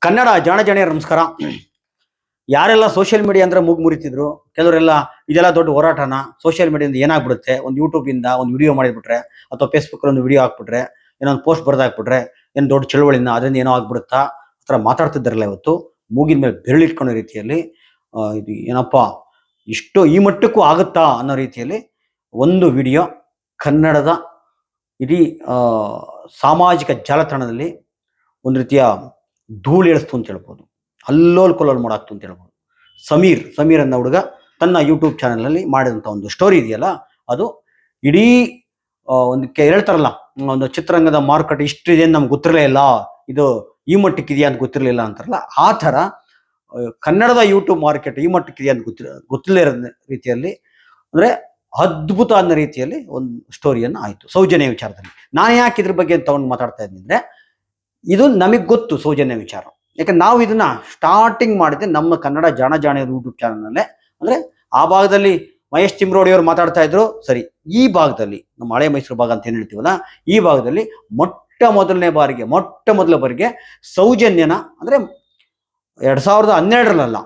ಕನ್ನಡ ಜಾಣ ಜಾಣಿಯರ ನಮಸ್ಕಾರ. ಯಾರೆಲ್ಲ ಸೋಷಿಯಲ್ ಮೀಡಿಯಾ ಅಂದ್ರೆ ಮೂಗು ಮುರಿತಿದ್ರು, ಕೆಲವರೆಲ್ಲ ಇದೆಲ್ಲ ದೊಡ್ಡ ಹೋರಾಟನ ಸೋಷಿಯಲ್ ಮೀಡಿಯಿಂದ ಏನಾಗ್ಬಿಡುತ್ತೆ, ಒಂದು ಯೂಟ್ಯೂಬ್ ಇಂದ ಒಂದು ವಿಡಿಯೋ ಮಾಡಿಬಿಟ್ರೆ ಅಥವಾ ಫೇಸ್ಬುಕ್ ಒಂದು ವಿಡಿಯೋ ಹಾಕ್ಬಿಟ್ರೆ, ಏನೊಂದು ಪೋಸ್ಟ್ ಬರ್ದಾಕ್ಬಿಟ್ರೆ ಏನು ದೊಡ್ಡ ಚಳವಳಿನ ಅದರಿಂದ ಏನೋ ಆಗ್ಬಿಡುತ್ತಾ ಆ ಥರ ಮಾತಾಡ್ತಿದ್ದಾರಲ್ಲ. ಇವತ್ತು ಮೂಗಿನ ಮೇಲೆ ಬೆರಳಿಟ್ಕೊಳ್ಳೋ ರೀತಿಯಲ್ಲಿ ಇದು ಏನಪ್ಪ ಇಷ್ಟು ಈ ಮಟ್ಟಕ್ಕೂ ಆಗುತ್ತಾ ಅನ್ನೋ ರೀತಿಯಲ್ಲಿ ಒಂದು ವಿಡಿಯೋ ಕನ್ನಡದ ಇಡೀ ಸಾಮಾಜಿಕ ಜಾಲತಾಣದಲ್ಲಿ ಒಂದು ರೀತಿಯ ಧೂಳು ಇಳಿಸ್ತು ಅಂತ ಹೇಳ್ಬೋದು, ಅಲ್ಲೋಲ್ ಕೊಲ್ಲೋಲ್ ಮಾಡಾಕ್ತು ಅಂತ ಹೇಳ್ಬೋದು. ಸಮೀರ್ ಅನ್ನೋ ಹುಡುಗ ತನ್ನ ಯೂಟ್ಯೂಬ್ ಚಾನಲಲ್ಲಿ ಮಾಡಿದಂಥ ಒಂದು ಸ್ಟೋರಿ ಇದೆಯಲ್ಲ, ಅದು ಇಡೀ ಒಂದಕ್ಕೆ ಹೇಳ್ತಾರಲ್ಲ, ಒಂದು ಚಿತ್ರರಂಗದ ಮಾರುಕಟ್ಟೆ ಇಷ್ಟಿದೆ ಅಂತ ನಮ್ಗೆ ಗೊತ್ತಿರಲೇ ಇಲ್ಲ, ಇದು ಈ ಮಟ್ಟಕ್ಕಿದೆಯಾ ಅಂತ ಗೊತ್ತಿರಲಿಲ್ಲ ಅಂತಾರಲ್ಲ, ಆ ಥರ ಕನ್ನಡದ ಯೂಟ್ಯೂಬ್ ಮಾರ್ಕೆಟ್ ಈ ಮಟ್ಟಕ್ಕಿದೆಯಾ ಅಂತ ಗೊತ್ತಿಲ್ಲೇ ಇರೋ ರೀತಿಯಲ್ಲಿ, ಅಂದರೆ ಅದ್ಭುತ ಅನ್ನೋ ರೀತಿಯಲ್ಲಿ ಒಂದು ಸ್ಟೋರಿಯನ್ನು ಆಯಿತು ಸೌಜನ್ಯ ವಿಚಾರದಲ್ಲಿ. ನಾನು ಯಾಕೆ ಇದ್ರ ಬಗ್ಗೆ ತಗೊಂಡು ಮಾತಾಡ್ತಾ ಇದ್ದೀನಿ ಅಂದರೆ, ಇದು ನಮಗೆ ಗೊತ್ತು ಸೌಜನ್ಯ ವಿಚಾರ, ಯಾಕಂದ್ರೆ ನಾವು ಇದನ್ನ ಸ್ಟಾರ್ಟಿಂಗ್ ಮಾಡಿದ್ದೆ ನಮ್ಮ ಕನ್ನಡ ಜಾಣ ಜಾಣಿಯರ ಯೂಟ್ಯೂಬ್ ಚಾನಲ್ನಲ್ಲೇ. ಅಂದರೆ ಆ ಭಾಗದಲ್ಲಿ ಮಹೇಶ್ ತಿಮ್ರೋಡಿಯವರು ಮಾತಾಡ್ತಾ ಇದ್ರು, ಸರಿ. ಈ ಭಾಗದಲ್ಲಿ ನಮ್ಮ ಹಳೆ ಮೈಸೂರು ಭಾಗ ಅಂತ ಏನು ಹೇಳ್ತೀವಲ್ಲ, ಈ ಭಾಗದಲ್ಲಿ ಮೊಟ್ಟ ಮೊದಲ ಬಾರಿಗೆ ಸೌಜನ್ಯನ, ಅಂದರೆ 2012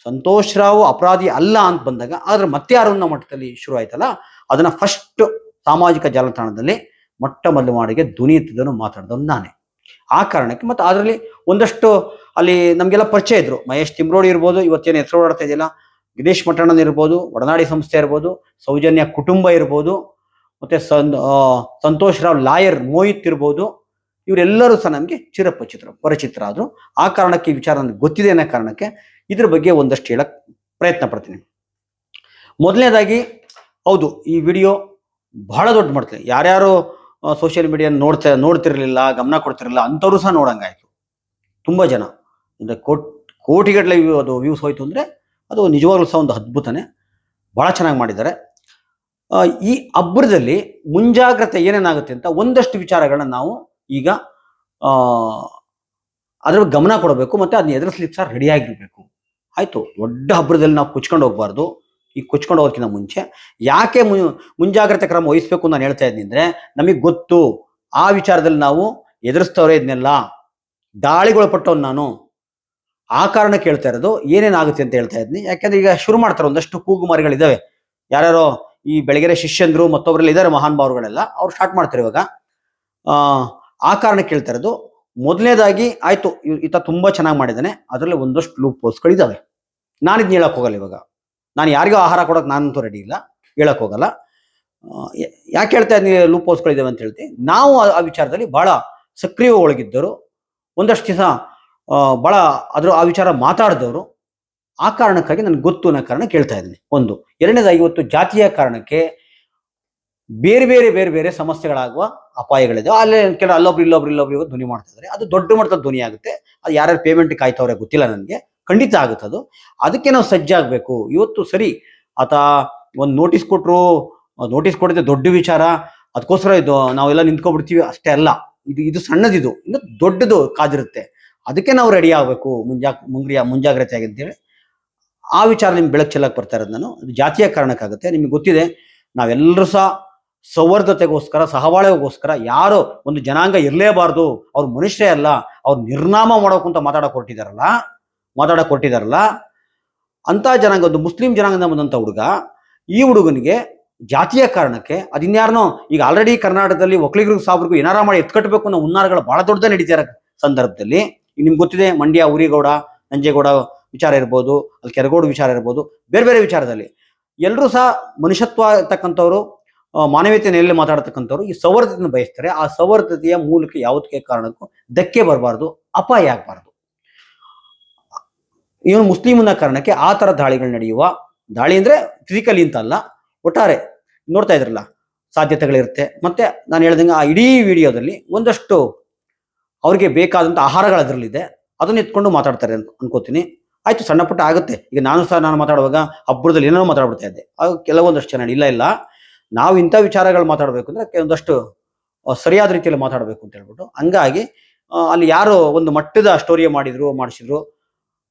ಸಂತೋಷ್ ರಾವ್ ಅಪರಾಧಿ ಅಲ್ಲ ಅಂತ ಬಂದಾಗ, ಆದ್ರೆ ಮತ್ತೆ ಯಾರು ಅನ್ನೋ ಮಟ್ಟದಲ್ಲಿ ಶುರು ಆಯ್ತಲ್ಲ, ಅದನ್ನ ಫಸ್ಟ್ ಸಾಮಾಜಿಕ ಜಾಲತಾಣದಲ್ಲಿ ಮೊಟ್ಟ ಮೊದಲ ಬಾರಿಗೆ ಧ್ವನಿ ಎತ್ತಿದನು ಮಾತಾಡಿದವನು ನಾನೇ. ಆ ಕಾರಣಕ್ಕೆ ಮತ್ತೆ ಅದರಲ್ಲಿ ಒಂದಷ್ಟು ಅಲ್ಲಿ ನಮಗೆಲ್ಲ ಪರಿಚಯ ಇದ್ರು. ಮಹೇಶ್ ತಿಮ್ರೋಡಿ ಇರ್ಬೋದು, ಇವತ್ತೇನು ಹೆಸರು ಓಡಾಡ್ತಾ ಇದೆಯಲ್ಲ, ಗಿರೀಶ್ ಮಠಣ್ಣನ್ ಇರ್ಬೋದು, ಒಡನಾಡಿ ಸಂಸ್ಥೆ ಇರ್ಬೋದು, ಸೌಜನ್ಯ ಕುಟುಂಬ ಇರ್ಬೋದು, ಮತ್ತೆ ಸಂತೋಷ್ ರಾವ್ ಲಾಯರ್ ಮೋಹಿತ್ ಇರ್ಬೋದು, ಇವರೆಲ್ಲರೂ ಸಹ ನಮಗೆ ಪರಿಚಿತರ ಆದ್ರು. ಆ ಕಾರಣಕ್ಕೆ ಈ ವಿಚಾರ ನನಗೆ ಗೊತ್ತಿದೆ ಅನ್ನೋ ಕಾರಣಕ್ಕೆ ಇದ್ರ ಬಗ್ಗೆ ಒಂದಷ್ಟು ಹೇಳಕ್ ಪ್ರಯತ್ನ ಪಡ್ತೀನಿ. ಮೊದಲನೇದಾಗಿ, ಹೌದು, ಈ ವಿಡಿಯೋ ಬಹಳ ದೊಡ್ಡ ಮಾಡ್ತೀನಿ. ಯಾರ್ಯಾರು ಸೋಷಿಯಲ್ ಮೀಡಿಯಾ ನೋಡ್ತಿರ್ಲಿಲ್ಲ, ಗಮನ ಕೊಡ್ತಿರಲಿಲ್ಲ ಅಂಥವ್ರು ಸಹ ನೋಡಂಗಾಯ್ತು. ತುಂಬಾ ಜನ ಅಂದರೆ ಕೋಟಿಗಟ್ಟಲೆ ಅದು ವ್ಯೂಸ್ ಹೋಯ್ತು ಅಂದರೆ ಅದು ನಿಜವಾಗ್ಲೂ ಸಹ ಒಂದು ಅದ್ಭುತನೇ. ಬಹಳ ಚೆನ್ನಾಗಿ ಮಾಡಿದ್ದಾರೆ. ಈ ಹಬ್ಬದಲ್ಲಿ ಮುಂಜಾಗ್ರತೆ ಏನೇನಾಗುತ್ತೆ ಅಂತ ಒಂದಷ್ಟು ವಿಚಾರಗಳನ್ನ ನಾವು ಈಗ ಅದ್ರ ಗಮನ ಕೊಡಬೇಕು, ಮತ್ತೆ ಅದನ್ನ ಎದುರಿಸ್ಲಿಕ್ಕೆ ಸಹ ರೆಡಿ ಆಗಿರ್ಬೇಕು. ಆಯ್ತು, ದೊಡ್ಡ ಹಬ್ಬದಲ್ಲಿ ನಾವು ಕುಚ್ಕೊಂಡು ಹೋಗ್ಬಾರ್ದು. ಈ ಕುಚ್ಕೊಂಡು ಹೋಗೋಕ್ಕಿಂತ ಮುಂಚೆ ಯಾಕೆ ಮುಂಜಾಗ್ರತೆ ಕ್ರಮ ವಹಿಸ್ಬೇಕು ನಾನು ಹೇಳ್ತಾ ಇದ್ದೀನಿ ಅಂದ್ರೆ, ನಮಗೆ ಗೊತ್ತು ಆ ವಿಚಾರದಲ್ಲಿ ನಾವು ಎದುರಿಸ್ತವ್ರೆ ಇದನ್ನೆಲ್ಲ, ದಾಳಿಗೊಳಪಟ್ಟವ್ ನಾನು. ಆ ಕಾರಣ ಕೇಳ್ತಾ ಇರೋದು ಏನೇನಾಗುತ್ತೆ ಅಂತ ಹೇಳ್ತಾ ಇದ್ದೀನಿ. ಯಾಕಂದ್ರೆ ಈಗ ಶುರು ಮಾಡ್ತಾರೆ, ಒಂದಷ್ಟು ಕೂಗುಮಾರಿಗಳಿದ್ದಾವೆ. ಯಾರ್ಯಾರೋ ಈ ಬೆಳಗೆರೆ ಶಿಷ್ಯಂದ್ರು ಮತ್ತೊಬ್ಬರಲ್ಲಿ ಇದ್ದಾರೆ, ಮಹಾನ್ ಭಾವರುಗಳೆಲ್ಲ, ಅವ್ರು ಸ್ಟಾರ್ಟ್ ಮಾಡ್ತಾರೆ ಇವಾಗ. ಆ ಕಾರಣ ಕೇಳ್ತಾ ಇರೋದು. ಮೊದಲನೇದಾಗಿ, ಆಯ್ತು, ಈತ ತುಂಬಾ ಚೆನ್ನಾಗಿ ಮಾಡಿದ್ದಾನೆ, ಅದರಲ್ಲಿ ಒಂದಷ್ಟು ಲೂಪ್ ಹೋಲ್ಸ್ಗಳಿದ್ದಾವೆ. ನಾನು ಇದನ್ನ ಹೇಳಕ್ ಹೋಗಲ್ಲ ಇವಾಗ. ನಾನು ಯಾರಿಗೂ ಆಹಾರ ಕೊಡೋಕೆ ನಾನಂತೂ ರೆಡಿ ಇಲ್ಲ, ಹೇಳಕ್ ಹೋಗಲ್ಲ. ಯಾಕೆ ಹೇಳ್ತಾ ಇದ್ದೀನಿ ಲೂಪ್ ಹೋಲ್ಸ್ಗಳಿದ್ದಾವೆ ಅಂತ ಹೇಳ್ತೀನಿ. ನಾವು ಆ ವಿಚಾರದಲ್ಲಿ ಬಹಳ ಸಕ್ರಿಯ ಒಳಗಿದ್ದರು, ಒಂದಷ್ಟು ದಿವಸ ಬಹಳ ಆ ವಿಚಾರ ಮಾತಾಡಿದವರು. ಆ ಕಾರಣಕ್ಕಾಗಿ ನನಗೆ ಗೊತ್ತು ಅನ್ನೋ ಕಾರಣ ಕೇಳ್ತಾ ಇದ್ದೀನಿ. ಒಂದು. ಎರಡನೇದಾಗಿ, ಇವತ್ತು ಜಾತಿಯ ಕಾರಣಕ್ಕೆ ಬೇರೆ ಬೇರೆ ಸಮಸ್ಯೆಗಳಾಗುವ ಅಪಾಯಗಳಿದೆ. ಅಲ್ಲೇ ಕೆಲವು ಅಲ್ಲೊಬ್ರು ಧ್ವನಿ ಮಾಡ್ತಾ ಇದ್ದಾರೆ. ಅದು ದೊಡ್ಡ ಮಟ್ಟದ ಧ್ವನಿ ಆಗುತ್ತೆ. ಅದು ಯಾರ್ಯಾರು ಪೇಮೆಂಟ್ ಕಾಯ್ತವ್ರೆ ಗೊತ್ತಿಲ್ಲ ನನಗೆ, ಖಂಡಿತ ಆಗುತ್ತೆ ಅದು. ಅದಕ್ಕೆ ನಾವು ಸಜ್ಜಾಗಬೇಕು. ಇವತ್ತು ಸರಿ, ಆತ ಒಂದು ನೋಟಿಸ್ ಕೊಟ್ಟಿದ್ದೆ ದೊಡ್ಡ ವಿಚಾರ, ಅದಕ್ಕೋಸ್ಕರ ಇದು ನಾವೆಲ್ಲ ನಿಂತ್ಕೊಬಿಡ್ತೀವಿ ಅಷ್ಟೇ ಅಲ್ಲ. ಇದು ಸಣ್ಣದಿದು, ಇನ್ನು ದೊಡ್ಡದು ಕಾದಿರುತ್ತೆ. ಅದಕ್ಕೆ ನಾವು ರೆಡಿ ಆಗಬೇಕು, ಮುಂಜಾಗ್ರತೆ ಆಗಿ ಅಂತೇಳಿ ಆ ವಿಚಾರ ನಿಮ್ಗೆ ಬೆಳಕು ಚೆಲ್ಲಕ್ಕೆ ಬರ್ತಾ ಇರೋದು ನಾನು. ಅದು ಜಾತಿಯ ಕಾರಣಕ್ಕಾಗುತ್ತೆ. ನಿಮ್ಗೆ ಗೊತ್ತಿದೆ, ನಾವೆಲ್ಲರೂ ಸಹ ಸೌಹಾರ್ದತೆಗೋಸ್ಕರ, ಸಹಬಾಳ್ವೆಗೋಸ್ಕರ ಯಾರೋ ಒಂದು ಜನಾಂಗ ಇರಲೇಬಾರ್ದು, ಅವ್ರು ಮನುಷ್ಯರೇ ಅಲ್ಲ, ಅವ್ರು ನಿರ್ನಾಮ ಮಾಡೋಕು ಅಂತ ಮಾತಾಡಕ್ ಹೊರಟಿದಾರಲ್ಲ ಅಂತ ಜನಾಂಗ, ಒಂದು ಮುಸ್ಲಿಂ ಜನಾಂಗದಿಂದ ಬಂದಂತ ಹುಡುಗ, ಈ ಹುಡುಗನಿಗೆ ಜಾತಿಯ ಕಾರಣಕ್ಕೆ ಅದಿನ್ಯಾರನೋ, ಈಗ ಆಲ್ರೆಡಿ ಕರ್ನಾಟಕದಲ್ಲಿ ಒಕ್ಕಲಿಗರಿಗೂ ಸಾಬ್ರಿಗೂ ಏನಾರ ಮಾಡಿ ಎತ್ಕಟ್ಟಬೇಕು ಅನ್ನೋ ಹುನ್ನಾರಗಳು ಬಹಳ ದೊಡ್ಡದ ನಡೀತಿರೋ ಸಂದರ್ಭದಲ್ಲಿ, ನಿಮ್ಗೆ ಗೊತ್ತಿದೆ, ಮಂಡ್ಯ ಉರಿಗೌಡ ನಂಜೇಗೌಡ ವಿಚಾರ ಇರ್ಬೋದು, ಅಲ್ಲಿ ಕೆರಗೋಡು ವಿಚಾರ ಇರ್ಬೋದು, ಬೇರೆ ವಿಚಾರದಲ್ಲಿ ಎಲ್ಲರೂ ಸಹ ಮನುಷ್ಯತ್ವ ಇರ್ತಕ್ಕಂಥವ್ರು, ಮಾನವೀಯತೆ ನೆಲೆಯಲ್ಲಿ ಮಾತಾಡ್ತಕ್ಕಂಥವ್ರು ಈ ಸೌಹಾರ್ದತೆಯನ್ನು ಬಯಸ್ತಾರೆ. ಆ ಸೌಹಾರ್ದತೆಯ ಮೂಲಕ ಯಾವುದಕ್ಕೆ ಕಾರಣಕ್ಕೂ ಧಕ್ಕೆ ಬರಬಾರ್ದು, ಅಪಾಯ ಆಗಬಾರ್ದು. ಇವನು ಮುಸ್ಲಿಮನ ಕಾರಣಕ್ಕೆ ಆ ತರ ದಾಳಿಗಳು ನಡೆಯುವ, ದಾಳಿ ಅಂದ್ರೆ ಫಿಸಿಕಲಿ ಅಂತ ಅಲ್ಲ, ಒಟ್ಟಾರೆ ನೋಡ್ತಾ ಇದ್ರಲ್ಲ ಸಾಧ್ಯತೆಗಳಿರುತ್ತೆ. ಮತ್ತೆ ನಾನು ಹೇಳ್ದಂಗೆ ಆ ಇಡೀ ವಿಡಿಯೋದಲ್ಲಿ ಒಂದಷ್ಟು ಅವ್ರಿಗೆ ಬೇಕಾದಂತ ಆಹಾರಗಳು ಅದರಲ್ಲಿದೆ, ಅದನ್ನ ಎತ್ಕೊಂಡು ಮಾತಾಡ್ತಾರೆ ಅನ್ಕೋತೀನಿ. ಆಯ್ತು, ಸಣ್ಣ ಪುಟ್ಟ ಆಗುತ್ತೆ. ಈಗ ನಾನು ಮಾತಾಡುವಾಗ ಹಬ್ಬದಲ್ಲಿ ಏನೋ ಮಾತಾಡ್ಬಿಡ್ತಾ ಇದ್ದೆ, ಅದು ಕೆಲವೊಂದಷ್ಟು ಜನ ಇಲ್ಲ, ನಾವು ಇಂಥ ವಿಚಾರಗಳು ಮಾತಾಡಬೇಕು ಅಂದ್ರೆ ಕೆಲವೊಂದಷ್ಟು ಸರಿಯಾದ ರೀತಿಯಲ್ಲಿ ಮಾತಾಡಬೇಕು ಅಂತ ಹೇಳ್ಬಿಟ್ಟು, ಹಂಗಾಗಿ ಅಲ್ಲಿ ಯಾರು ಒಂದು ಮಟ್ಟದ ಸ್ಟೋರಿ ಮಾಡಿಸಿದ್ರು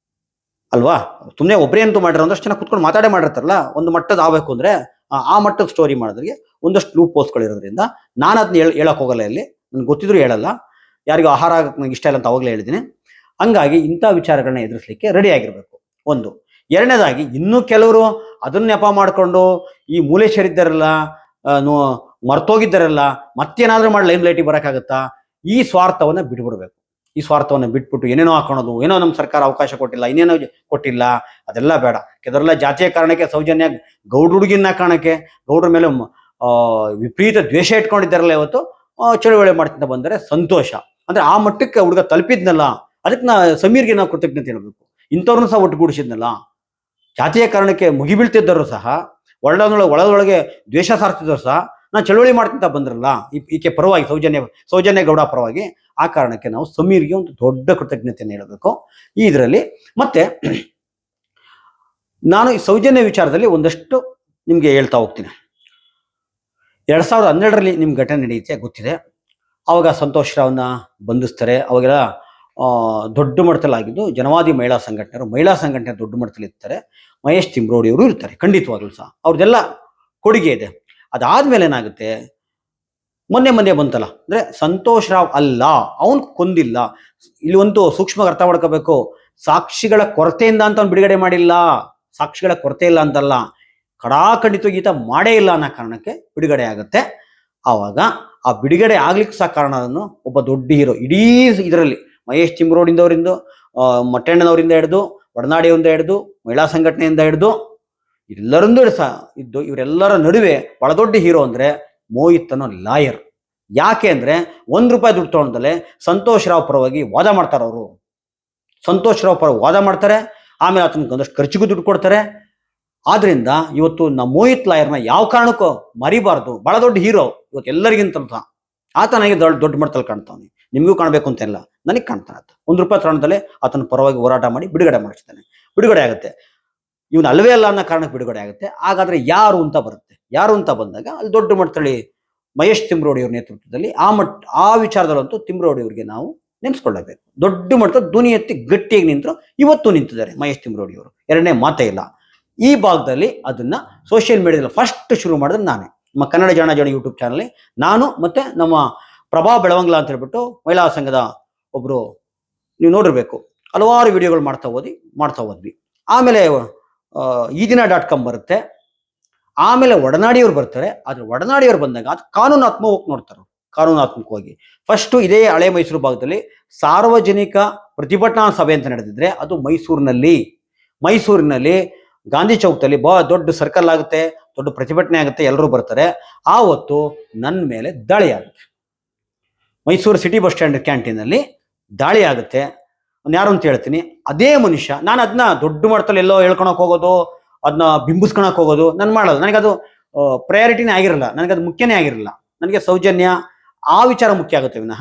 ಅಲ್ವಾ, ಸುಮ್ಮನೆ ಒಬ್ಬರೇ ಅಂತೂ ಮಾಡಿರೋ, ಒಂದಷ್ಟು ಜನ ಕುತ್ಕೊಂಡು ಮಾಡಿರ್ತಾರಲ್ಲ, ಒಂದು ಮಟ್ಟದ ಆಗ್ಬೇಕು ಅಂದ್ರೆ ಆ ಮಟ್ಟದ ಸ್ಟೋರಿ ಮಾಡೋದ್ರಿಗೆ ಒಂದಷ್ಟು ಲೂಪ್ ಪೋಸ್ಟ್ಗಳಿರೋದ್ರಿಂದ ನಾನು ಅದನ್ನ ಹೇಳಕ್ ಹೋಗಲ್ಲ. ಇಲ್ಲಿ ನನ್ಗೆ ಗೊತ್ತಿದ್ರು ಹೇಳಲ್ಲ, ಯಾರಿಗೂ ಆಹಾರ ನನಗೆ ಇಷ್ಟ ಇಲ್ಲ ಅಂತ ಅವಾಗಲೇ ಹೇಳಿದ್ದೀನಿ. ಹಂಗಾಗಿ ಇಂಥ ವಿಚಾರಗಳನ್ನ ಎದುರಿಸಲಿಕ್ಕೆ ರೆಡಿ ಆಗಿರ್ಬೇಕು. ಒಂದು. ಎರಡನೇದಾಗಿ ಇನ್ನೂ ಕೆಲವರು ಅದನ್ನ ನೆಪ ಮಾಡಿಕೊಂಡು ಈ ಮೂಲೇಶರಿದ್ದಾರಲ್ಲ, ಮರ್ತೋಗಿದ್ದಾರಲ್ಲ, ಮತ್ತೇನಾದ್ರೂ ಮಾಡಿ ಲೈಮ್ ಲೈಟಿಗೆ ಬರೋಕ್ಕಾಗತ್ತಾ, ಈ ಸ್ವಾರ್ಥವನ್ನ ಬಿಟ್ಬಿಡ್ಬೇಕು. ಈ ಸ್ವಾರ್ಥವನ್ನ ಬಿಟ್ಬಿಟ್ಟು ಏನೇನೋ ಹಾಕೋಣದು, ಏನೋ ನಮ್ಮ ಸರ್ಕಾರ ಅವಕಾಶ ಕೊಟ್ಟಿಲ್ಲ, ಇನ್ನೇನೋ ಕೊಟ್ಟಿಲ್ಲ, ಅದೆಲ್ಲ ಬೇಡ. ಕೆಲವರೆಲ್ಲ ಜಾತಿಯ ಕಾರಣಕ್ಕೆ ಸೌಜನ್ಯ ಗೌಡ್ರ ಕಾರಣಕ್ಕೆ ಗೌಡ್ರ ಮೇಲೆ ವಿಪರೀತ ದ್ವೇಷ ಇಟ್ಕೊಂಡಿದ್ದಾರಲ್ಲ, ಇವತ್ತು ಚಳುವಳಿ ಮಾಡ್ತಿಂತ ಬಂದರೆ ಸಂತೋಷ. ಅಂದ್ರೆ ಆ ಮಟ್ಟಕ್ಕೆ ಹುಡುಗ ತಲುಪಿದ್ನಲ್ಲ, ಅದಕ್ಕೆ ಸಮೀರ್ಗೆ ನಾವು ಕೃತಜ್ಞತೆ ಹೇಳ್ಬೇಕು. ಇಂಥವ್ರನ್ನ ಸಹ ಒಟ್ಟುಗೂಡಿಸಿದ್ನಲ್ಲ, ಜಾತಿಯ ಕಾರಣಕ್ಕೆ ಮುಗಿಬೀಳ್ತಿದ್ದರು ಸಹ, ಒಳದೊಳಗೆ ದ್ವೇಷ ಸಾರ್ತಿದ್ರು ಸಹ ನಾನು ಚಳುವಳಿ ಮಾಡ್ತಿಂತ ಬಂದ್ರಲ್ಲ ಈಕೆ ಪರವಾಗಿ, ಸೌಜನ್ಯ ಗೌಡ ಪರವಾಗಿ, ಆ ಕಾರಣಕ್ಕೆ ನಾವು ಸಮೀರ್ಗೆ ಒಂದು ದೊಡ್ಡ ಕೃತಜ್ಞತೆಯನ್ನು ಹೇಳಬೇಕು ಈ ಇದರಲ್ಲಿ. ಮತ್ತೆ ನಾನು ಈ ಸೌಜನ್ಯ ವಿಚಾರದಲ್ಲಿ ಒಂದಷ್ಟು ನಿಮ್ಗೆ ಹೇಳ್ತಾ ಹೋಗ್ತೀನಿ. 2012ರಲ್ಲಿ ನಿಮ್ ಘಟನೆ ನಡೆಯುತ್ತೆ, ಗೊತ್ತಿದೆ. ಅವಾಗ ಸಂತೋಷ್ ರಾವ್ನ ಬಂಧಿಸ್ತಾರೆ. ಅವಾಗೆಲ್ಲ ದೊಡ್ಡ ಮಟ್ಟದಲ್ಲಾಗಿದ್ದು ಜನವಾದಿ ಮಹಿಳಾ ಸಂಘಟನೆ ದೊಡ್ಡ ಮಟ್ಟದಲ್ಲಿ ಇರ್ತಾರೆ. ಮಹೇಶ್ ತಿಮ್ರೋಡಿ ಅವರು ಇರ್ತಾರೆ, ಖಂಡಿತವಾಗ್ಲೂ ಸಹ ಅವ್ರದ್ದೆಲ್ಲ ಕೊಡುಗೆ ಇದೆ. ಅದಾದ್ಮೇಲೆ ಏನಾಗುತ್ತೆ, ಮೊನ್ನೆ ಬಂತಲ್ಲ, ಅಂದ್ರೆ ಸಂತೋಷ್ ರಾವ್ ಅಲ್ಲ, ಅವನ್ ಕೊಂದಿಲ್ಲ. ಇಲ್ಲಿ ಒಂದು ಸೂಕ್ಷ್ಮ ಅರ್ಥ ಮಾಡ್ಕೋಬೇಕು. ಸಾಕ್ಷಿಗಳ ಕೊರತೆಯಿಂದ ಅಂತ ಅವ್ನು ಬಿಡುಗಡೆ ಮಾಡಿಲ್ಲ, ಸಾಕ್ಷಿಗಳ ಕೊರತೆ ಇಲ್ಲ ಅಂತಲ್ಲ, ಖಂಡಿತವಾಗಿ ಈತ ಮಾಡೇ ಇಲ್ಲ ಅನ್ನೋ ಕಾರಣಕ್ಕೆ ಬಿಡುಗಡೆ ಆಗುತ್ತೆ. ಆವಾಗ ಆ ಬಿಡುಗಡೆ ಆಗ್ಲಿಕ್ಕೆ ಸಹ ಕಾರಣ ಒಬ್ಬ ದೊಡ್ಡ ಹೀರೋ ಇಡೀ ಇದರಲ್ಲಿ, ಮಹೇಶ್ ತಿಮ್ರೋಡಿಂದವರಿಂದ, ಮಟ್ಟಣ್ಣನವರಿಂದ ಹಿಡಿದು, ಒಡನಾಡಿಯಿಂದ ಹಿಡಿದು, ಮಹಿಳಾ ಸಂಘಟನೆಯಿಂದ ಹಿಡಿದು ಎಲ್ಲರೊಂದು ಸಹ ಇದ್ದು, ಇವರೆಲ್ಲರ ನಡುವೆ ಬಹಳ ದೊಡ್ಡ ಹೀರೋ ಅಂದ್ರೆ ಮೋಹಿತ್ ಅನ್ನೋ ಲಾಯರ್. ಯಾಕೆ ಅಂದ್ರೆ ₹1 ದುಡ್ಡು ತಗೊಂಡಲೆ ಸಂತೋಷ್ ರಾವ್ ಪರವಾಗಿ ವಾದ ಮಾಡ್ತಾರೆ. ಅವರು ಸಂತೋಷ್ ರಾವ್ ಪರ ವಾದ ಮಾಡ್ತಾರೆ, ಆಮೇಲೆ ಆತನಿಗೆ ಒಂದಷ್ಟು ಖರ್ಚಿಗೂ ದುಡ್ಡು ಕೊಡ್ತಾರೆ. ಆದ್ರಿಂದ ಇವತ್ತು ನಮ್ಮ ಮೋಹಿತ್ ಲಾಯರ್ನ ಯಾವ ಕಾರಣಕ್ಕೂ ಮರಿಬಾರ್ದು. ಬಹಳ ದೊಡ್ಡ ಹೀರೋ ಇವತ್ತು ಎಲ್ಲರಿಗಿಂತ ಆತ ನನಗೆ ದೊಡ್ಡ ಮಟ್ಟದಲ್ಲಿ ಕಾಣ್ತಾನೆ, ನಿಮಗೂ ಕಾಣಬೇಕು ಅಂತ ಇಲ್ಲ, ನನಗೆ ಕಾಣ್ತಾನೆ. ಆತ ₹1 ತಗೊಂಡಲೆ ಆತನ ಪರವಾಗಿ ಹೋರಾಟ ಮಾಡಿ ಬಿಡುಗಡೆ ಮಾಡಿಸ್ತಾನೆ. ಬಿಡುಗಡೆ ಆಗುತ್ತೆ, ಇವನು ಅಲ್ವೇ ಅಲ್ಲ ಅನ್ನೋ ಕಾರಣಕ್ಕೆ ಬಿಡುಗಡೆ ಆಗುತ್ತೆ. ಹಾಗಾದ್ರೆ ಯಾರು ಅಂತ ಬರುತ್ತೆ. ಯಾರು ಅಂತ ಬಂದಾಗ ಅಲ್ಲಿ ದೊಡ್ಡ ಮಟ್ಟದಲ್ಲಿ ಮಹೇಶ್ ತಿಮ್ರೋಡಿ ಅವ್ರ ನೇತೃತ್ವದಲ್ಲಿ ಆ ವಿಚಾರದಲ್ಲಂತೂ ತಿಮ್ರೋಡಿ ಅವರಿಗೆ ನಾವು ನೆನೆಸ್ಕೊಳ್ಳಬೇಕು. ದೊಡ್ಡ ಮಟ್ಟದ ಧ್ವನಿ ಎತ್ತಿ ಗಟ್ಟಿಯಾಗಿ ನಿಂತರು, ಇವತ್ತು ನಿಂತಿದ್ದಾರೆ ಮಹೇಶ್ ತಿಮ್ರೋಡಿ ಅವರು, ಎರಡನೇ ಮಾತೇ ಇಲ್ಲ. ಈ ಭಾಗದಲ್ಲಿ ಅದನ್ನ ಸೋಷಿಯಲ್ ಮೀಡಿಯಾದಲ್ಲಿ ಫಸ್ಟ್ ಶುರು ಮಾಡಿದ್ರೆ ನಾನೇ, ನಮ್ಮ ಕನ್ನಡ ಜಾಣ ಯೂಟ್ಯೂಬ್ ಚಾನಲ್ ನಾನು, ಮತ್ತೆ ನಮ್ಮ ಪ್ರಭಾ ಬೆಳವಂಗ್ಲ ಅಂತ ಹೇಳ್ಬಿಟ್ಟು ಮಹಿಳಾ ಸಂಘದ ಒಬ್ರು, ನೀವು ನೋಡಿರ್ಬೇಕು, ಹಲವಾರು ವಿಡಿಯೋಗಳು ಮಾಡ್ತಾ ಹೋದ್ವಿ. ಆಮೇಲೆ ಈ ದಿನ .com ಬರುತ್ತೆ. ಆಮೇಲೆ ಒಡನಾಡಿಯವ್ರು ಬರ್ತಾರೆ. ಆದ್ರೆ ಒಡನಾಡಿಯವ್ರು ಬಂದಾಗ ಅದು ಕಾನೂನಾತ್ಮಕವಾಗಿ ನೋಡ್ತಾರೆ. ಕಾನೂನಾತ್ಮಕವಾಗಿ ಫಸ್ಟ್ ಇದೇ ಹಳೆ ಮೈಸೂರು ಭಾಗದಲ್ಲಿ ಸಾರ್ವಜನಿಕ ಪ್ರತಿಭಟನಾ ಸಭೆ ಅಂತ ನಡೆದಿದ್ರೆ ಅದು ಮೈಸೂರಿನಲ್ಲಿ ಗಾಂಧಿ ಚೌಕದಲ್ಲಿ ದೊಡ್ಡ ಸರ್ಕಲ್ ಆಗುತ್ತೆ, ದೊಡ್ಡ ಪ್ರತಿಭಟನೆ ಆಗುತ್ತೆ, ಎಲ್ಲರೂ ಬರ್ತಾರೆ. ಆವತ್ತು ನನ್ನ ಮೇಲೆ ದಾಳಿ ಆಗುತ್ತೆ. ಮೈಸೂರು ಸಿಟಿ ಬಸ್ ಸ್ಟ್ಯಾಂಡ್ ಕ್ಯಾಂಟೀನಲ್ಲಿ ದಾಳಿ ಆಗುತ್ತೆ. ಯಾರು ಅಂತ ಹೇಳ್ತೀನಿ, ಅದೇ ಮನುಷ್ಯ. ನಾನು ಅದನ್ನ ದೊಡ್ಡ ಮಟ್ಟದಲ್ಲಿ ಎಲ್ಲೋ ಹೇಳ್ಕೊಳಕ್ ಹೋಗೋದು, ಅದನ್ನ ಬಿಂಬಿಸ್ಕೊಳಕ್ ಹೋಗೋದು ನಾನು ಮಾಡಲ್ಲ. ನನಗದು ಪ್ರಯಾರಿಟಿನೇ ಆಗಿರಲ್ಲ, ನನಗದು ಮುಖ್ಯನೇ ಆಗಿರಲ್ಲ. ನನಗೆ ಸೌಜನ್ಯ ಆ ವಿಚಾರ ಮುಖ್ಯ ಆಗುತ್ತೆ ವಿನಃ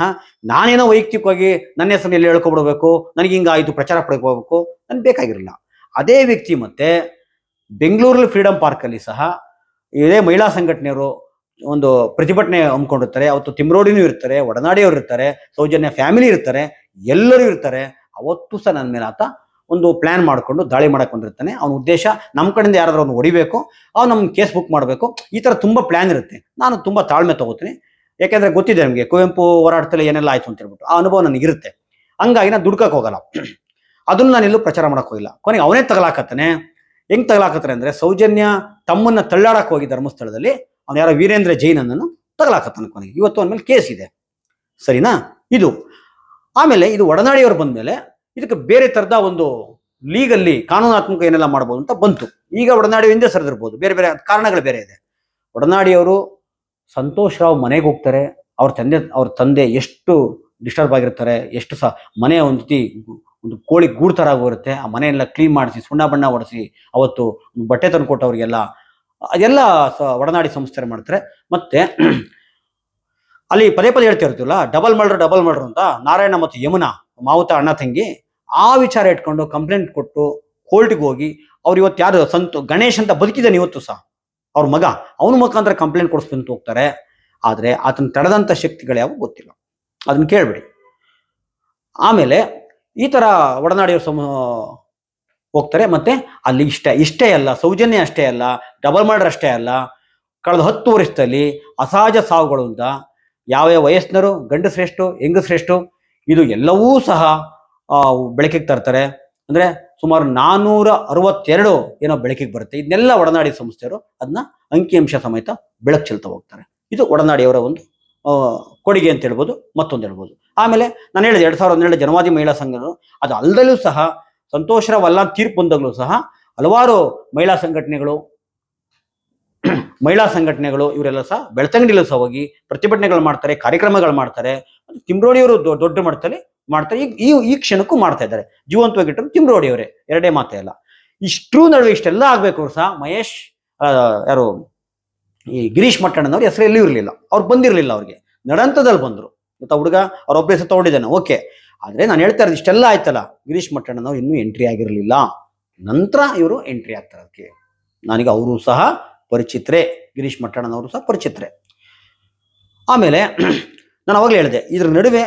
ನಾನೇನೋ ವೈಯಕ್ತಿಕವಾಗಿ ನನ್ನ ಹೆಸರು ಎಲ್ಲಿ ಹೇಳ್ಕೊಬಿಡ್ಬೇಕು, ನನಗೆ ಹಿಂಗಾಯ್ತು ಪ್ರಚಾರ ಪಡ್ಕೋಬೇಕು, ನನ್ಗೆ ಬೇಕಾಗಿರಲಿಲ್ಲ. ಅದೇ ವ್ಯಕ್ತಿ ಮತ್ತೆ ಬೆಂಗಳೂರಲ್ಲಿ ಫ್ರೀಡಂ ಪಾರ್ಕ್ ಅಲ್ಲಿ ಸಹ ಇದೇ ಮಹಿಳಾ ಸಂಘಟನೆಯವರು ಒಂದು ಪ್ರತಿಭಟನೆ ಹಮ್ಮಿಕೊಂಡಿರ್ತಾರೆ. ಅವತ್ತು ತಿಮ್ರೋಡಿನೂ ಇರ್ತಾರೆ, ಒಡನಾಡಿಯವರು ಇರ್ತಾರೆ, ಸೌಜನ್ಯ ಫ್ಯಾಮಿಲಿ ಇರ್ತಾರೆ, ಎಲ್ಲರೂ ಇರ್ತಾರೆ. ಅವತ್ತು ಸಹ ನನ್ನ ಮೇಲೆ ಆತ ಒಂದು ಪ್ಲಾನ್ ಮಾಡಿಕೊಂಡು ದಾಳಿ ಮಾಡಕ್ ಬಂದಿರ್ತಾನೆ. ಅವನ ಉದ್ದೇಶ ನಮ್ಮ ಕಡೆಯಿಂದ ಯಾರಾದ್ರೂ ಅವ್ನು ಹೊಡಿಬೇಕು, ಅವ್ನು ನಮ್ಗೆ ಕೇಸ್ ಬುಕ್ ಮಾಡಬೇಕು, ಈ ತರ ತುಂಬಾ ಪ್ಲಾನ್ ಇರುತ್ತೆ. ನಾನು ತುಂಬಾ ತಾಳ್ಮೆ ತಗೋತೀನಿ, ಯಾಕೆಂದ್ರೆ ಗೊತ್ತಿದೆ ನಮಗೆ ಕುವೆಂಪು ಹೋರಾಟದಲ್ಲಿ ಏನೆಲ್ಲ ಆಯ್ತು ಅಂತ ಹೇಳ್ಬಿಟ್ಟು ಆ ಅನುಭವ ನನಗಿರುತ್ತೆ. ಹಂಗಾಗಿ ನಾನು ದುಡ್ಕಕ್ ಹೋಗಲ್ಲ, ಅದನ್ನ ನಾನು ಎಲ್ಲೂ ಪ್ರಚಾರ ಮಾಡಕ್ ಹೋಗಿಲ್ಲ. ಕೊನೆಗೆ ಅವನೇ ತಗಲಾಕತ್ತಾನೆ. ಹೆಂಗ್ ತಗಲಾಕತ್ತಾನೆ ಅಂದ್ರೆ, ಸೌಜನ್ಯ ತಮ್ಮನ್ನ ತಳ್ಳಾಡಕ್ ಹೋಗಿ ಧರ್ಮಸ್ಥಳದಲ್ಲಿ ಅವ್ನು ಯಾರೋ ವೀರೇಂದ್ರ ಜೈನ್ ಅನ್ನನ್ನು ತಗಲಾಕತ್ತಾನೆ. ಕೊನೆಗೆ ಇವತ್ತು ಅವನ ಮೇಲೆ ಕೇಸ್ ಇದೆ, ಸರಿನಾ? ಇದು ಆಮೇಲೆ ಇದು ಒಡನಾಡಿಯವರು ಬಂದ್ಮೇಲೆ ಇದಕ್ಕೆ ಬೇರೆ ತರದ ಒಂದು ಲೀಗಲ್ಲಿ ಕಾನೂನಾತ್ಮಕ ಏನೆಲ್ಲ ಮಾಡ್ಬೋದು ಅಂತ ಬಂತು. ಈಗ ಒಡನಾಡಿ ಹಿಂದೆ ಸರಿದಿರ್ಬೋದು, ಬೇರೆ ಬೇರೆ ಕಾರಣಗಳು ಬೇರೆ ಇದೆ. ಒಡನಾಡಿಯವರು ಸಂತೋಷ್ ರಾವ್ ಮನೆಗೆ ಹೋಗ್ತಾರೆ. ಅವ್ರ ತಂದೆ ಎಷ್ಟು ಡಿಸ್ಟರ್ಬ್ ಆಗಿರ್ತಾರೆ, ಎಷ್ಟು ಸಹ ಮನೆ ಒಂದು ಕೋಳಿ ಗೂಡ್ ತರ ಆಗಿರುತ್ತೆ. ಆ ಮನೆಯೆಲ್ಲ ಕ್ಲೀನ್ ಮಾಡಿಸಿ, ಸುಣ್ಣ ಬಣ್ಣ ಹೊಡಿಸಿ, ಅವತ್ತು ಬಟ್ಟೆ ತಂದು ಕೊಟ್ಟವ್ರಿಗೆಲ್ಲ ಅದೆಲ್ಲ ಒಡನಾಡಿ ಸಂಸ್ಥೆ ಮಾಡ್ತಾರೆ. ಮತ್ತೆ ಅಲ್ಲಿ ಪದೇ ಹೇಳ್ತಾ ಇರ್ತೀವಲ್ಲ, ಡಬಲ್ ಮರ್ಡರ್ ಅಂತ ನಾರಾಯಣ ಮತ್ತು ಯಮುನಾ ಮಾವುತ ಅಣ್ಣ ತಂಗಿ ಆ ವಿಚಾರ ಇಟ್ಕೊಂಡು ಕಂಪ್ಲೇಂಟ್ ಕೊಟ್ಟು ಕೋರ್ಟ್ಗೆ ಹೋಗಿ ಅವ್ರು ಇವತ್ತು ಯಾರು ಗಣೇಶ್ ಅಂತ ಬದುಕಿದ್ದಾನೆ ಇವತ್ತು ಸಹ, ಅವ್ರ ಮಗ, ಅವನ ಮುಖಾಂತರ ಕಂಪ್ಲೇಂಟ್ ಕೊಡಿಸ್ಕೊಂತ ಹೋಗ್ತಾರೆ. ಆದ್ರೆ ಆತನ ತಡೆದಂತ ಶಕ್ತಿಗಳು ಯಾವ ಗೊತ್ತಿಲ್ಲ, ಅದನ್ನ ಕೇಳ್ಬೇಡಿ. ಆಮೇಲೆ ಈ ತರ ಒಡನಾಡಿಯವರು ಹೋಗ್ತಾರೆ. ಮತ್ತೆ ಅಲ್ಲಿ ಇಷ್ಟೇ ಅಲ್ಲ, ಸೌಜನ್ಯ ಅಷ್ಟೇ ಅಲ್ಲ, ಡಬಲ್ ಮರ್ಡರ್ ಅಷ್ಟೇ ಅಲ್ಲ, ಕಳೆದ 10 ವರ್ಷದಲ್ಲಿ ಅಸಹಜ ಸಾವುಗಳು ಅಂತ ಯಾವ ವಯಸ್ಸಿನರು, ಗಂಡಸರೆಷ್ಟು ಹೆಂಗಸರೆಷ್ಟು, ಇದು ಎಲ್ಲವೂ ಸಹ ಬೆಳಕಿಗೆ ತರ್ತಾರೆ. ಅಂದ್ರೆ ಸುಮಾರು 462 ಏನೋ ಬೆಳಕಿಗೆ ಬರುತ್ತೆ. ಇದನ್ನೆಲ್ಲ ಒಡನಾಡಿ ಸಂಸ್ಥೆಯವರು ಅದನ್ನ ಅಂಕಿಅಂಶ ಸಮೇತ ಬೆಳಕು ಚೆಲ್ತಾ ಹೋಗ್ತಾರೆ. ಇದು ಒಡನಾಡಿಯವರ ಒಂದು ಕೊಡುಗೆ ಅಂತ ಹೇಳ್ಬೋದು, ಮತ್ತೊಂದು ಹೇಳ್ಬೋದು. ಆಮೇಲೆ ನಾನು ಹೇಳಿದೆ 2017 ಜನವಾದಿ ಮಹಿಳಾ ಸಂಘಗಳು, ಅದು ಅಲ್ಲದಲ್ಲೂ ಸಹ ಸಂತೋಷ್ ರಾವ್ ಅಲ್ಲ ತೀರ್ಪು ಬಂದಾಗಲೂ ಸಹ ಹಲವಾರು ಮಹಿಳಾ ಸಂಘಟನೆಗಳು ಇವರೆಲ್ಲ ಸಹ ಬೆಳ್ತಂಗಡಿಯಲ್ಲೂ ಸಹ ಹೋಗಿ ಪ್ರತಿಭಟನೆಗಳು ಮಾಡ್ತಾರೆ, ಕಾರ್ಯಕ್ರಮಗಳು ಮಾಡ್ತಾರೆ. ತಿಮ್ರೋಡಿಯವರು ದೊಡ್ಡ ಮಟ್ಟದಲ್ಲಿ ಮಾಡ್ತಾರೆ. ಈ ಕ್ಷಣಕ್ಕೂ ಮಾಡ್ತಾ ಇದ್ದಾರೆ. ಜೀವಂತವಾಗಿಟ್ಟರು ತಿಮ್ರೋಡಿಯವರೇ, ಎರಡೇ ಮಾತೇ ಅಲ್ಲ. ಇಷ್ಟರ ನಡುವೆ ಇಷ್ಟೆಲ್ಲ ಆಗ್ಬೇಕು ಸಹ ಮಹೇಶ್ ಯಾರು ಈ ಗಿರೀಶ್ ಮಟ್ಟಣ್ಣನವ್ರು ಹೆಸರು ಎಲ್ಲೂ ಇರಲಿಲ್ಲ. ಅವ್ರು ಬಂದಿರಲಿಲ್ಲ. ಅವ್ರಿಗೆ ನಡಂತದಲ್ಲಿ ಬಂದರು. ಇವತ್ತು ಹುಡುಗ ಅವ್ರ ಹೆಸರು ತಗೊಂಡಿದ್ದಾನೆ, ಓಕೆ. ಆದ್ರೆ ನಾನು ಹೇಳ್ತಾ ಇರೋದು ಇಷ್ಟೆಲ್ಲ ಆಯ್ತಲ್ಲ, ಗಿರೀಶ್ ಮಟ್ಟಣ್ಣನವ್ರು ಇನ್ನೂ ಎಂಟ್ರಿ ಆಗಿರಲಿಲ್ಲ. ನಂತರ ಇವರು ಎಂಟ್ರಿ ಆಗ್ತಾರೆ. ಅದಕ್ಕೆ ನನಗೆ ಅವರು ಸಹ ಪರಿಚಿತರೇ, ಗಿರೀಶ್ ಮಟ್ಟಣ್ಣನವರು ಸಹ ಪರಿಚಿತರೇ. ಆಮೇಲೆ ನಾನು ಅವಾಗಲೇ ಹೇಳಿದೆ, ಇದ್ರ ನಡುವೆ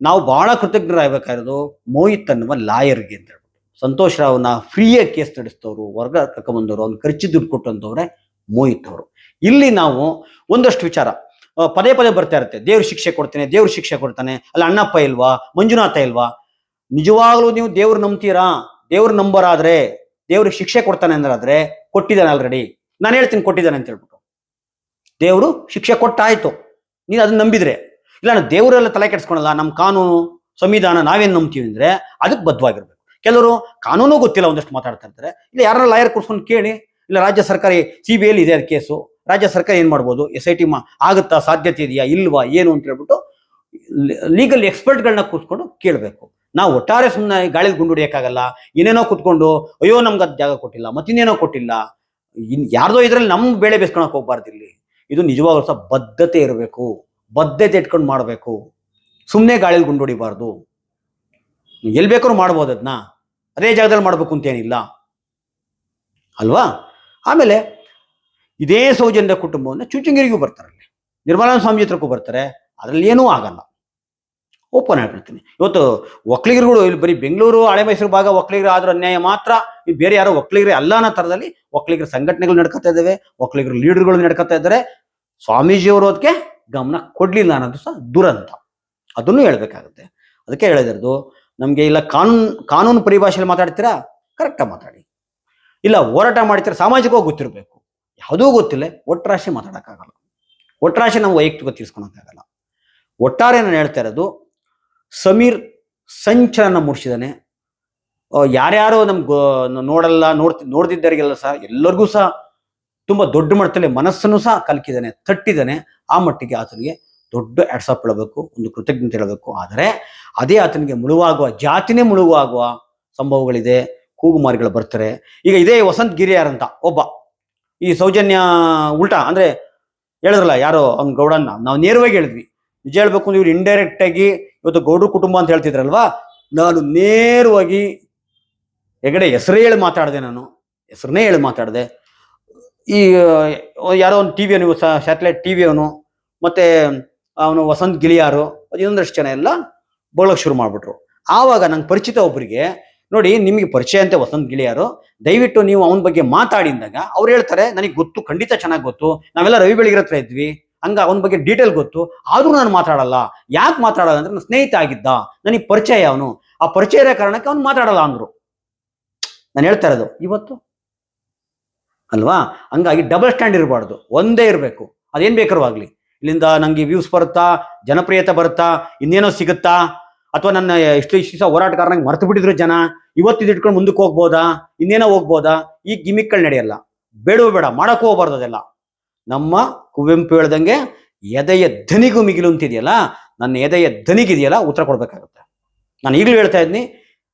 ನಾವು ಬಹಳ ಕೃತಜ್ಞರಾಗಬೇಕಾಗಿರೋದು ಮೋಹಿತ್ ಅನ್ನುವ ಲಾಯರ್ಗೆ ಅಂತ ಹೇಳ್ಬಿಟ್ಟು. ಸಂತೋಷ್ ರಾವ್ನ ಫ್ರೀಯಾಗಿ ಕೇಸ್ ನಡೆಸಿದವರು, ವರ್ಗ ಕರ್ಕೊಂಬಂದವರು, ಅವ್ನು ಖರ್ಚು ದುಡ್ಡು ಕೊಟ್ಟಂತವ್ರೆ ಮೋಹಿತ್ ಅವರು. ಇಲ್ಲಿ ನಾವು ಒಂದಷ್ಟು ವಿಚಾರ ಪದೇ ಪದೇ ಬರ್ತಾ ಇರುತ್ತೆ. ದೇವ್ರ ಶಿಕ್ಷೆ ಕೊಡ್ತೇನೆ, ದೇವ್ರ ಶಿಕ್ಷೆ ಕೊಡ್ತಾನೆ, ಅಲ್ಲ ಅಣ್ಣಪ್ಪ ಇಲ್ವಾ, ಮಂಜುನಾಥ ಇಲ್ವಾ? ನಿಜವಾಗ್ಲೂ ನೀವು ದೇವ್ರು ನಂಬ್ತೀರಾ? ದೇವ್ರ ನಂಬರಾದ್ರೆ ದೇವ್ರಿಗೆ ಶಿಕ್ಷೆ ಕೊಡ್ತಾನೆ ಅಂದ್ರಾದ್ರೆ ಕೊಟ್ಟಿದ್ದಾನೆ ಆಲ್ರೆಡಿ. ನಾನು ಹೇಳ್ತೀನಿ ಕೊಟ್ಟಿದ್ದಾನೆ ಅಂತ ಹೇಳ್ಬಿಟ್ಟು. ದೇವರು ಶಿಕ್ಷೆ ಕೊಟ್ಟಾಯ್ತು, ನೀನು ಅದನ್ನ ನಂಬಿದ್ರೆ. ಇಲ್ಲ ನಾನು ದೇವರೆಲ್ಲ ತಲೆ ಕೆಡ್ಸ್ಕೊಳಲ್ಲ, ನಮ್ಮ ಕಾನೂನು ಸಂವಿಧಾನ ನಾವೇನ್ ನಂಬ್ತೀವಿ ಅಂದ್ರೆ ಅದಕ್ಕೆ ಬದ್ಧವಾಗಿರ್ಬೇಕು. ಕೆಲವರು ಕಾನೂನು ಗೊತ್ತಿಲ್ಲ, ಒಂದಷ್ಟು ಮಾತಾಡ್ತಾ ಇರ್ತಾರೆ. ಇಲ್ಲ ಯಾರನ್ನ ಲಾಯರ್ ಕೂರ್ಸ್ಕೊಂಡು ಕೇಳಿ, ಇಲ್ಲ ರಾಜ್ಯ ಸರ್ಕಾರಿ CBI ಇದೆ ಅದು ಕೇಸು, ರಾಜ್ಯ ಸರ್ಕಾರ ಏನ್ ಮಾಡ್ಬೋದು, SIT ಆಗುತ್ತಾ, ಸಾಧ್ಯತೆ ಇದೆಯಾ ಇಲ್ವಾ ಏನು ಅಂತ ಹೇಳ್ಬಿಟ್ಟು ಲೀಗಲ್ ಎಕ್ಸ್ಪರ್ಟ್ಗಳನ್ನ ಕೂತ್ಕೊಂಡು ಕೇಳಬೇಕು. ನಾವು ಒಟ್ಟಾರೆ ಸುಮ್ಮನೆ ಗಾಳಿಲಿ ಗುಂಡು ಹೊಡಿಯಕ್ಕಾಗಲ್ಲ. ಏನೇನೋ ಕೂತ್ಕೊಂಡು ಅಯ್ಯೋ ನಮ್ಗೆ ಅದು ಜಾಗ ಕೊಟ್ಟಿಲ್ಲ, ಮತ್ತಿನ್ನೇನೋ ಕೊಟ್ಟಿಲ್ಲ, ಯಾರ್ದೋ ಇದ್ರಲ್ಲಿ ನಮ್ ಬೇಳೆ ಬೇಸ್ಕೊಳಕ್ ಹೋಗ್ಬಾರ್ದು. ಇಲ್ಲಿ ಇದು ನಿಜವಾಗ್ಲೂ ಸಹ ಬದ್ಧತೆ ಇರಬೇಕು, ಬದ್ಧತೆ ಇಟ್ಕೊಂಡು ಮಾಡಬೇಕು. ಸುಮ್ಮನೆ ಗಾಳಿಲಿ ಗುಂಡು ಹೊಡಿಬಾರ್ದು. ಎಲ್ಲಿ ಬೇಕಾದ್ರೂ ಮಾಡ್ಬೋದು, ಅದನ್ನ ಅದೇ ಜಾಗದಲ್ಲಿ ಮಾಡ್ಬೇಕು ಅಂತೇನಿಲ್ಲ ಅಲ್ವಾ? ಆಮೇಲೆ ಇದೇ ಸೌಜನ್ಯ ಕುಟುಂಬವನ್ನು ಚುಂಚನಗಿರಿಗೂ ಬರ್ತಾರೆ, ನಿರ್ಮಲಾನಂದ ಸ್ವಾಮಿ ಹತ್ರಕ್ಕೂ ಬರ್ತಾರೆ. ಅದರಲ್ಲಿ ಏನೂ ಆಗಲ್ಲ, ಓಪನ್ ಆಗಿರ್ತೀನಿ. ಇವತ್ತು ಒಕ್ಕಲಿಗರುಗಳು ಇಲ್ಲಿ ಬರೀ ಬೆಂಗಳೂರು ಹಳೆ ಮೈಸೂರು ಭಾಗ ಒಕ್ಕಲಿಗರು ಆದ್ರೂ ಅನ್ಯಾಯ ಮಾತ್ರ, ಬೇರೆ ಯಾರೋ ಒಕ್ಕಲಿಗರೇ ಅಲ್ಲ ಅನ್ನೋ ತರದಲ್ಲಿ ಒಕ್ಕಲಿಗರ ಸಂಘಟನೆಗಳು ನಡ್ಕೊತಾ ಇದ್ದಾವೆ, ಒಕ್ಕಲಿಗರ ಲೀಡರ್ಗಳು ನಡ್ಕೊತಾ ಇದ್ದಾರೆ. ಸ್ವಾಮೀಜಿಯವರು ಅದಕ್ಕೆ ಗಮನ ಕೊಡ್ಲಿಲ್ಲ ಅನ್ನೋದು ಸಹ ದುರಂತ. ಅದನ್ನು ಹೇಳ್ಬೇಕಾಗುತ್ತೆ. ಅದಕ್ಕೆ ಹೇಳಿದಿರೋದು, ನಮ್ಗೆ ಇಲ್ಲ ಕಾನೂನು ಪರಿಭಾಷೆಯಲ್ಲಿ ಮಾತಾಡ್ತೀರಾ, ಕರೆಕ್ಟಾಗಿ ಮಾತಾಡಿ. ಇಲ್ಲ ಹೋರಾಟ ಮಾಡ್ತೀರಾ, ಸಾಮಾಜಿಕವಾಗಿ ಗೊತ್ತಿರಬೇಕು. ಯಾವುದೂ ಗೊತ್ತಿಲ್ಲ ಒಟ್ಟರಾಶಿ ಮಾತಾಡೋಕ್ಕಾಗಲ್ಲ, ಒಟ್ಟರಾಶಿ ನಾವು ವೈಯಕ್ತಿಕ ತೀರ್ಸ್ಕೊಳಕ್ಕಾಗಲ್ಲ. ಒಟ್ಟಾರೆ ನಾನು ಹೇಳ್ತಾ ಇರೋದು, ಸಮೀರ್ ಸಂಚಲನ ಮೂಡಿಸಿದಾನೆ. ಯಾರ್ಯಾರೋ ನಮ್ಗೆ ನೋಡಲ್ಲ, ನೋಡ್ದಿದ್ದರಿಗೆಲ್ಲ ಸಹ ಎಲ್ಲರಿಗೂ ಸಹ ತುಂಬಾ ದೊಡ್ಡ ಮಟ್ಟದಲ್ಲಿ ಮನಸ್ಸನ್ನು ಸಹ ಕಲ್ಕಿದ್ದಾನೆ, ತಟ್ಟಿದ್ದಾನೆ. ಆ ಮಟ್ಟಿಗೆ ಆತನಿಗೆ ದೊಡ್ಡ ಹ್ಯಾಟ್ಸಾಪ್ ಹೇಳಬೇಕು, ಒಂದು ಕೃತಜ್ಞತೆ ಹೇಳಬೇಕು. ಆದರೆ ಅದೇ ಆತನಿಗೆ ಮುಳುವಾಗುವ, ಜಾತಿನೇ ಮುಳುವಾಗುವ ಸಂಭವಗಳಿದೆ. ಕೂಗುಮಾರಿಗಳು ಬರ್ತಾರೆ. ಈಗ ಇದೇ ವಸಂತ್ ಗಿರಿಯಾರ್ ಅಂತ ಒಬ್ಬ, ಈ ಸೌಜನ್ಯ ಉಲ್ಟಾ ಅಂದ್ರೆ ಹೇಳಿದ್ರಲ್ಲ ಯಾರೋ ಅವ್ನ ಗೌಡನ್ನ, ನಾವು ನೇರವಾಗಿ ಹೇಳಿದ್ವಿ. ನಿಜ ಹೇಳ್ಬೇಕು ಅಂದ್ರೆ ಇವ್ರು ಇಂಡೈರೆಕ್ಟ್ ಆಗಿ ಇವತ್ತು ಗೌಡ್ರ ಕುಟುಂಬ ಅಂತ ಹೇಳ್ತಿದ್ರಲ್ವಾ, ನಾನು ನೇರವಾಗಿ ಹೆಗಡೆ ಹೆಸರೇ ಹೇಳಿ ಮಾತಾಡಿದೆ. ನಾನು ಹೆಸರನ್ನೇ ಹೇಳಿ ಮಾತಾಡಿದೆ. ಈ ಯಾರೋ ಒಂದು ಟಿವಿ ನೀವು ಸ್ಯಾಟಲೈಟ್ ಟಿವಿ ಅವನು, ಮತ್ತೆ ಅವನು ವಸಂತ್ ಗಿಳಿಯಾರು, ಇನ್ನೊಂದಷ್ಟು ಜನ ಎಲ್ಲ ಬೋಳಕ್ ಶುರು ಮಾಡ್ಬಿಟ್ರು. ಆವಾಗ ನಂಗೆ ಪರಿಚಿತ ಒಬ್ಬರಿಗೆ, ನೋಡಿ ನಿಮಗೆ ಪರಿಚಯ ಅಂತೆ ವಸಂತ್ ಗಿಳಿಯಾರು, ದಯವಿಟ್ಟು ನೀವು ಅವನ ಬಗ್ಗೆ ಮಾತಾಡಿದಾಗ ಅವ್ರು ಹೇಳ್ತಾರೆ, ನನಗೆ ಗೊತ್ತು, ಖಂಡಿತ ಚೆನ್ನಾಗಿ ಗೊತ್ತು, ನಾವೆಲ್ಲ ರವಿ ಬೆಳಗೆರೆ ಹತ್ರ ಇದ್ವಿ, ಹಂಗ ಅವನ ಬಗ್ಗೆ ಡೀಟೇಲ್ ಗೊತ್ತು, ಆದ್ರೂ ನಾನು ಮಾತಾಡಲ್ಲ. ಯಾಕೆ ಮಾತಾಡಲ್ಲ ಅಂದ್ರೆ ನನ್ನ ಸ್ನೇಹಿತ ಆಗಿದ್ದ, ನನಗೆ ಪರಿಚಯ ಅವನು, ಆ ಪರಿಚಯ ಇರೋ ಕಾರಣಕ್ಕೆ ಅವ್ನು ಮಾತಾಡಲ್ಲ ಅಂದ್ರು. ನಾನು ಹೇಳ್ತಾ ಇರೋದು ಇವತ್ತು ಅಲ್ವಾ? ಹಂಗಾಗಿ ಡಬಲ್ ಸ್ಟ್ಯಾಂಡ್ ಇರಬಾರ್ದು, ಒಂದೇ ಇರಬೇಕು. ಅದೇನ್ ಬೇಕಾದ್ರೂ ಆಗ್ಲಿ, ಇಲ್ಲಿಂದ ನಂಗೆ ವ್ಯೂಸ್ ಬರುತ್ತಾ, ಜನಪ್ರಿಯತೆ ಬರುತ್ತಾ, ಇನ್ನೇನೋ ಸಿಗುತ್ತಾ, ಅಥವಾ ನನ್ನ ಇಷ್ಟು ದಿವಸ ಹೋರಾಟಗಾರನಾಗ ಮರ್ತು ಬಿಟ್ಟಿದ್ರು ಜನ, ಇವತ್ತಿದ್ದು ಇಟ್ಕೊಂಡು ಮುಂದಕ್ಕೆ ಹೋಗ್ಬೋದಾ, ಇನ್ನೇನೋ ಹೋಗ್ಬೋದಾ, ಈ ಗಿಮಿಕ್ಗಳು ನಡೆಯಲ್ಲ. ಬೇಡ ಮಾಡಕ್ಕೂ ಹೋಗ್ಬಾರ್ದು ಅದೆಲ್ಲ. ನಮ್ಮ ಕುವೆಂಪು ಹೇಳ್ದಂಗೆ ಎದೆಯ ಧನಿಗೂ ಮಿಗಿಲು ಅಂತಿದೆಯಲ್ಲ, ನನ್ನ ಎದೆಯ ಧನಿಗಿದೆಯಲ್ಲ, ಉತ್ತರ ಕೊಡ್ಬೇಕಾಗುತ್ತೆ. ನಾನು ಈಗಲೂ ಹೇಳ್ತಾ ಇದ್ದೀನಿ,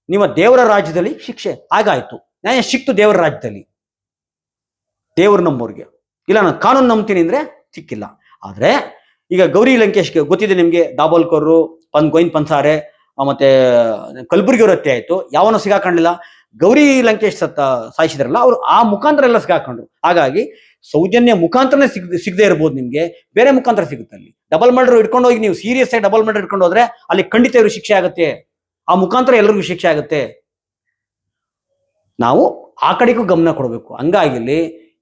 ನಿಮ್ಮ ದೇವರ ರಾಜ್ಯದಲ್ಲಿ ಶಿಕ್ಷೆ ಆಗಾಯ್ತು, ನ್ಯಾಯ ಸಿಕ್ತು ದೇವರ ರಾಜ್ಯದಲ್ಲಿ, ದೇವ್ರು ನಂಬೋರ್ಗೆ. ಇಲ್ಲ ನಾನು ಕಾನೂನು ನಂಬ್ತೀನಿ ಅಂದ್ರೆ ಸಿಕ್ಕಿಲ್ಲ. ಆದ್ರೆ ಈಗ ಗೌರಿ ಲಂಕೇಶ್ಗೆ ಗೊತ್ತಿದೆ ನಿಮ್ಗೆ, ದಾಬೋಲ್ಕರು, ಗೋವಿಂದ್ ಪನ್ಸಾರೆ, ಮತ್ತೆ ಕಲಬುರ್ಗಿ ಅವ್ರ ಹತ್ಯೆ ಆಯ್ತು, ಯಾವನೂ ಸಿಗಾಕೊಂಡಿಲ್ಲ. ಗೌರಿ ಲಂಕೇಶ್ ಸಾಯಿಸಿದ್ರಲ್ಲ, ಅವ್ರು ಆ ಮುಖಾಂತರ ಎಲ್ಲ ಸಿಗಾಕೊಂಡ್ರು. ಹಾಗಾಗಿ ಸೌಜನ್ಯ ಮುಖಾಂತರನೇ ಸಿಗದೆ ಇರ್ಬೋದು, ನಿಮ್ಗೆ ಬೇರೆ ಮುಖಾಂತರ ಸಿಗುತ್ತೆ. ಅಲ್ಲಿ ಡಬಲ್ ಮರ್ಡರ್ ಇಟ್ಕೊಂಡು ಹೋಗಿ ನೀವು ಸೀರಿಯಸ್ ಆಗಿ ಡಬಲ್ ಮರ್ಡರ್ ಇಟ್ಕೊಂಡು ಹೋದ್ರೆ ಅಲ್ಲಿ ಖಂಡಿತ ಇವ್ರಿಗೆ ಶಿಕ್ಷೆ ಆಗುತ್ತೆ. ಆ ಮುಖಾಂತರ ಎಲ್ಲರಿಗೂ ಶಿಕ್ಷೆ ಆಗುತ್ತೆ. ನಾವು ಆ ಕಡೆಗೂ ಗಮನ ಕೊಡಬೇಕು. ಹಂಗಾಗಿ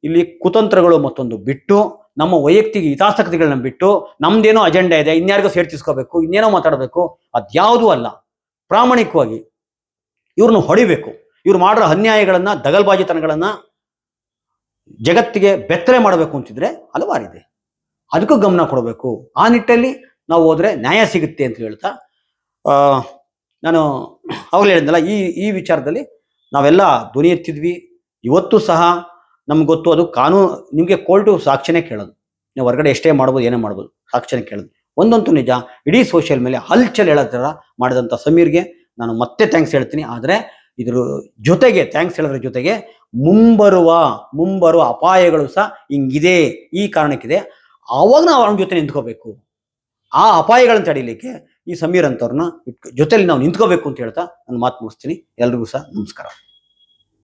ಇಲ್ಲಿ ಕುತಂತ್ರಗಳು ಮತ್ತೊಂದು ಬಿಟ್ಟು, ನಮ್ಮ ವೈಯಕ್ತಿಕ ಹಿತಾಸಕ್ತಿಗಳನ್ನ ಬಿಟ್ಟು, ನಮ್ದೇನೋ ಅಜೆಂಡಾ ಇದೆ, ಇನ್ಯಾರಿಗೋ ಸೇರ್ತಿಸ್ಕೋಬೇಕು, ಇನ್ನೇನೋ ಮಾತಾಡಬೇಕು, ಅದ್ಯಾವುದೂ ಅಲ್ಲ. ಪ್ರಾಮಾಣಿಕವಾಗಿ ಇವ್ರನ್ನ ಹೊಡಿಬೇಕು. ಇವ್ರು ಮಾಡಿರೋ ಅನ್ಯಾಯಗಳನ್ನ, ದಗಲ್ಬಾಜಿತನಗಳನ್ನ ಜಗತ್ತಿಗೆ ಬೆತ್ತಲೆ ಮಾಡಬೇಕು ಅಂತಿದ್ರೆ ಹಲವಾರಿದೆ, ಅದಕ್ಕೂ ಗಮನ ಕೊಡಬೇಕು. ಆ ನಿಟ್ಟಲ್ಲಿ ನಾವು ಹೋದ್ರೆ ನ್ಯಾಯ ಸಿಗುತ್ತೆ ಅಂತ ಹೇಳ್ತಾ, ನಾನು ಅವಾಗಲೇ ಹೇಳಿದ್ನಲ್ಲ, ಈ ವಿಚಾರದಲ್ಲಿ ನಾವೆಲ್ಲ ಧ್ವನಿ ಎತ್ತಿದ್ವಿ. ಇವತ್ತು ಸಹ ನಮ್ಗೆ ಗೊತ್ತು, ಅದು ಕಾನೂನು. ನಿಮಗೆ ಕೋರ್ಟು ಸಾಕ್ಷಿನೇ ಕೇಳೋದು, ನೀವು ಹೊರಗಡೆ ಎಷ್ಟೇ ಮಾಡ್ಬೋದು, ಏನೇ ಮಾಡ್ಬೋದು, ಸಾಕ್ಷಿನೇ ಕೇಳೋದು. ಒಂದಂತೂ ನಿಜ, ಇಡೀ ಸೋಷಿಯಲ್ ಮೇಲೆ ಹಲ್ಚಲ್ ಹೇಳೋ ಥರ ಮಾಡಿದಂಥ ಸಮೀರ್ಗೆ ನಾನು ಮತ್ತೆ ಥ್ಯಾಂಕ್ಸ್ ಹೇಳ್ತೀನಿ. ಆದರೆ ಇದ್ರ ಜೊತೆಗೆ, ಥ್ಯಾಂಕ್ಸ್ ಹೇಳೋದ್ರ ಜೊತೆಗೆ ಮುಂಬರುವ ಅಪಾಯಗಳು ಸಹ ಹಿಂಗಿದೆ, ಈ ಕಾರಣಕ್ಕಿದೆ. ಆವಾಗ ನಾವು ಅವನ ಜೊತೆ ನಿಂತ್ಕೋಬೇಕು. ಆ ಅಪಾಯಗಳನ್ನು ತಡೀಲಿಕ್ಕೆ ಈ ಸಮೀರ್ ಅಂತವ್ರನ್ನ ಜೊತೆಲಿ ನಾವು ನಿಂತ್ಕೋಬೇಕು ಅಂತ ಹೇಳ್ತಾ ನನ್ನ ಮಾತು ಮುಗಿಸ್ತೀನಿ. ಎಲ್ರಿಗೂ ಸಹ ನಮಸ್ಕಾರ.